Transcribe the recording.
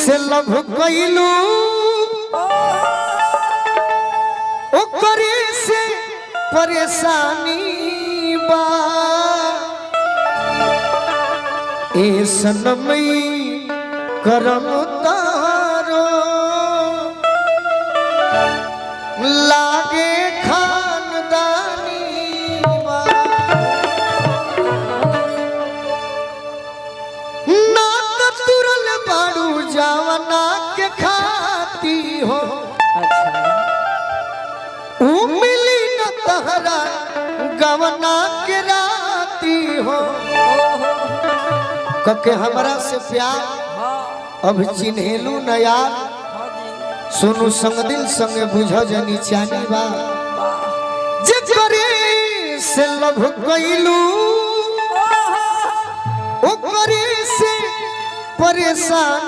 से लभ कइलू ओकरे से परेशानी बा ए सनमई करम तारो लागे खानदानी बा ना तो तुरल बाड़ू जावना के खाती हो मिली न तहरा गवना के राती हो कके हमरा से प्यार अब चिन्हेलू न यार सोनू संग दिल संग बुझ जनी चानी बा जे करे से लभ कइलू ओकरे से परेशान